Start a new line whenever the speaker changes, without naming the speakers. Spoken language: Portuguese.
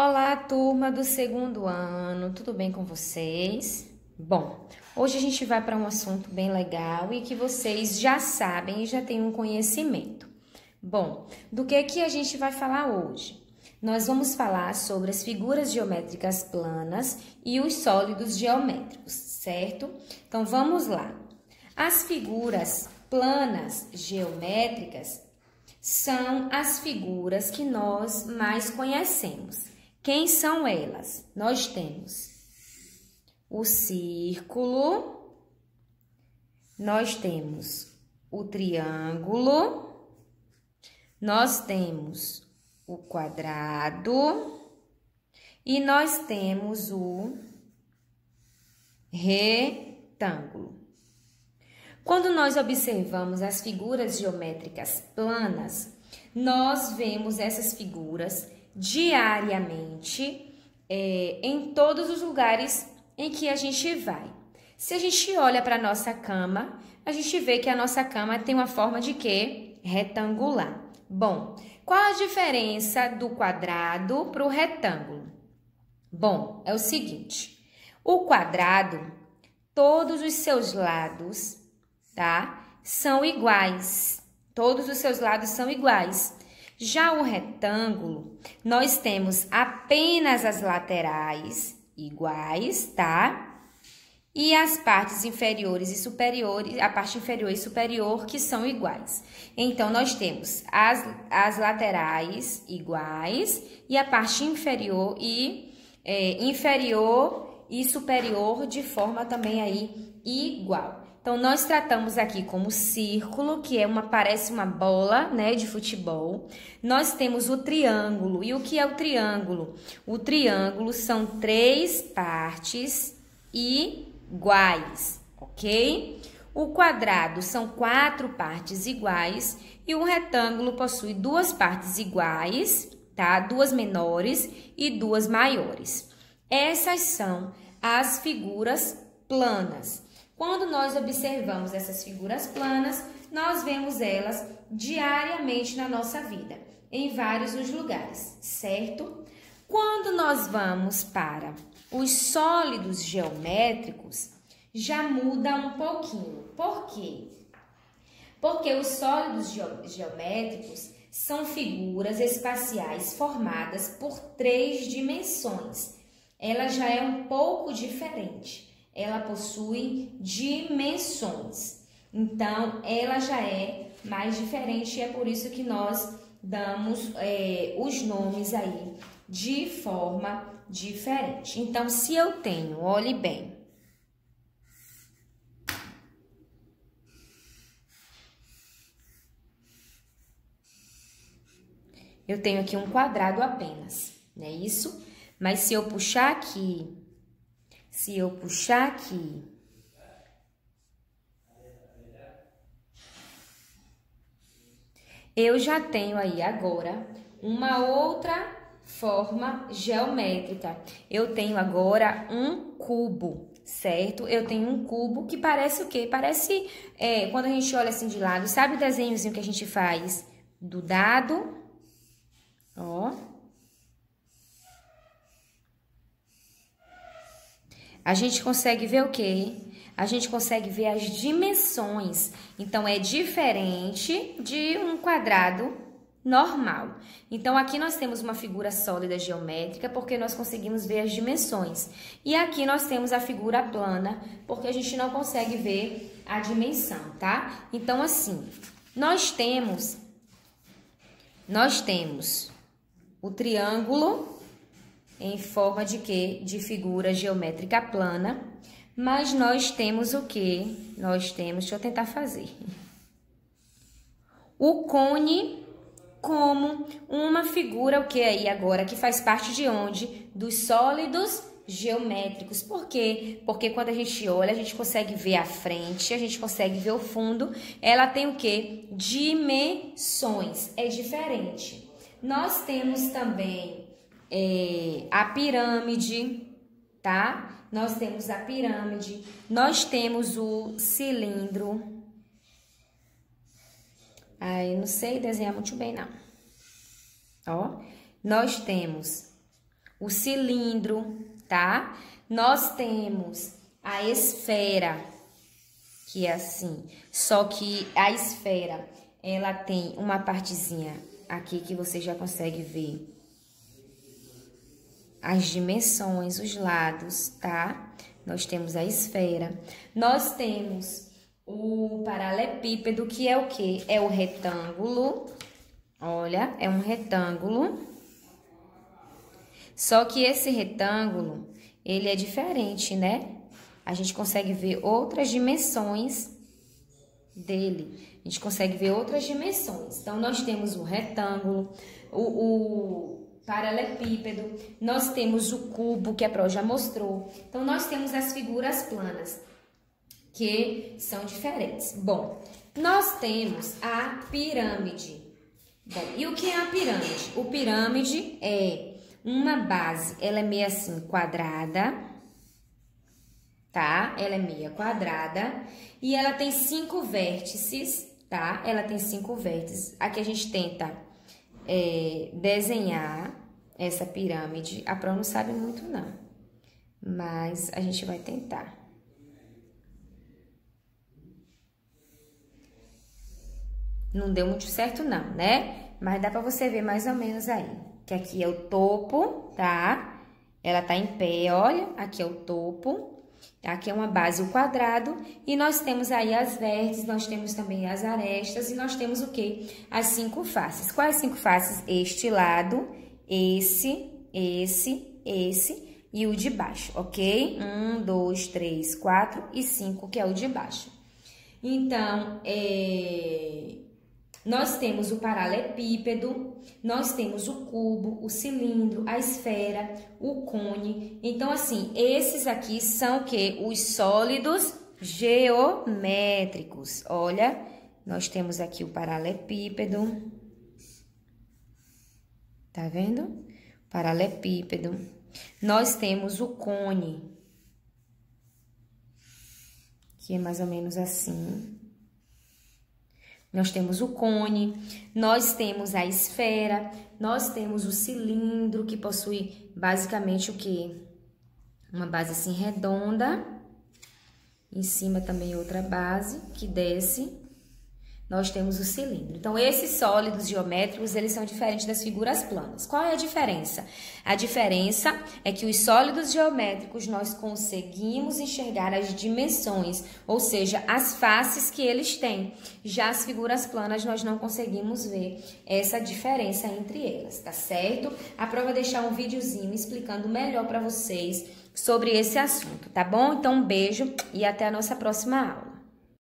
Olá, turma do segundo ano, tudo bem com vocês? Bom, hoje a gente vai para um assunto bem legal e que vocês já sabem e já têm um conhecimento. Bom, do que a gente vai falar hoje? Nós vamos falar sobre as figuras geométricas planas e os sólidos geométricos, certo? Então vamos lá. As figuras planas geométricas são as figuras que nós mais conhecemos. Quem são elas? Nós temos o círculo, nós temos o triângulo, nós temos o quadrado e nós temos o retângulo. Quando nós observamos as figuras geométricas planas, nós vemos essas figuras diariamente em todos os lugares em que a gente vai. Se a gente olha para a nossa cama, a gente vê que a nossa cama tem uma forma de quê? Retangular. Bom, qual a diferença do quadrado para o retângulo? Bom, é o seguinte, o quadrado, todos os seus lados, tá? São iguais. Todos os seus lados são iguais. Já o retângulo, nós temos apenas as laterais iguais, tá? E as partes inferiores e superiores, a parte inferior e superior que são iguais. Então, nós temos as laterais iguais e a parte inferior e superior de forma também aí igual. Então, nós tratamos aqui como círculo, que parece uma bola, né, de futebol. Nós temos o triângulo. E o que é o triângulo? O triângulo são 3 partes iguais, ok? O quadrado são 4 partes iguais e o retângulo possui 2 partes iguais, tá? 2 menores e 2 maiores. Essas são as figuras planas. Quando nós observamos essas figuras planas, nós vemos elas diariamente na nossa vida, em vários os lugares, certo? Quando nós vamos para os sólidos geométricos, já muda um pouquinho. Por quê? Porque os sólidos geométricos são figuras espaciais formadas por 3 dimensões. Ela já é um pouco diferente. Ela possui dimensões. Então, ela já é mais diferente e é por isso que nós damos os nomes aí de forma diferente. Então, se eu tenho, olhe bem, eu tenho aqui um quadrado apenas, não é isso? Mas se eu puxar aqui, eu já tenho aí agora uma outra forma geométrica. Eu tenho agora um cubo, certo? Eu tenho um cubo que parece o quê? Parece, quando a gente olha assim de lado, sabe o desenhozinho que a gente faz do dado? Ó. A gente consegue ver o quê? A gente consegue ver as dimensões. Então, é diferente de um quadrado normal. Então, aqui nós temos uma figura sólida geométrica, porque nós conseguimos ver as dimensões. E aqui nós temos a figura plana, porque a gente não consegue ver a dimensão, tá? Então, assim, nós temos o triângulo em forma de quê? De figura geométrica plana. Mas nós temos o quê? Deixa eu tentar fazer. O cone como uma figura, o que aí agora? Que faz parte de onde? Dos sólidos geométricos. Por quê? Porque quando a gente olha, a gente consegue ver a frente, a gente consegue ver o fundo. Ela tem o quê? Dimensões. É diferente. Nós temos também a pirâmide, tá? Nós temos a pirâmide, nós temos o cilindro. Aí, não sei desenhar muito bem, não. Ó, nós temos o cilindro, tá? Nós temos a esfera, que é assim, só que a esfera, ela tem uma partezinha aqui que você já consegue ver as dimensões, os lados, tá? Nós temos a esfera. Nós temos o paralelepípedo, que é o quê? É o retângulo. Olha, é um retângulo. Só que esse retângulo, ele é diferente, né? A gente consegue ver outras dimensões dele. A gente consegue ver outras dimensões. Então, nós temos o retângulo, o paralelepípedo, nós temos o cubo, que a Pro já mostrou. Então, nós temos as figuras planas, que são diferentes. Bom, nós temos a pirâmide. Bom, e o que é a pirâmide? O pirâmide é uma base, ela é meio assim quadrada, tá? Ela é meia quadrada e ela tem 5 vértices, tá? Ela tem 5 vértices. Aqui a gente tenta desenhar essa pirâmide. A Pro não sabe muito não, mas a gente vai tentar. Não deu muito certo não, né? Mas dá pra você ver mais ou menos aí. Que aqui é o topo, tá? Ela tá em pé, olha. Aqui é o topo. Aqui é uma base, o quadrado. E nós temos aí as vértices, nós temos também as arestas. E nós temos o quê? As 5 faces. Quais 5 faces? Este lado, esse e o de baixo, ok? 1, 2, 3, 4 e 5, que é o de baixo. Então, nós temos o paralelepípedo, nós temos o cubo, o cilindro, a esfera, o cone. Então, assim, esses aqui são o quê? Os sólidos geométricos. Olha, nós temos aqui o paralelepípedo. Tá vendo? Paralelepípedo. Nós temos o cone, que é mais ou menos assim. Nós temos o cone, nós temos a esfera, nós temos o cilindro, que possui basicamente o quê? Uma base assim redonda, em cima também outra base que desce. Nós temos o cilindro. Então, esses sólidos geométricos, eles são diferentes das figuras planas. Qual é a diferença? A diferença é que os sólidos geométricos nós conseguimos enxergar as dimensões, ou seja, as faces que eles têm. Já as figuras planas nós não conseguimos ver essa diferença entre elas, tá certo? A Pro vai deixar um videozinho explicando melhor para vocês sobre esse assunto, tá bom? Então, um beijo e até a nossa próxima aula.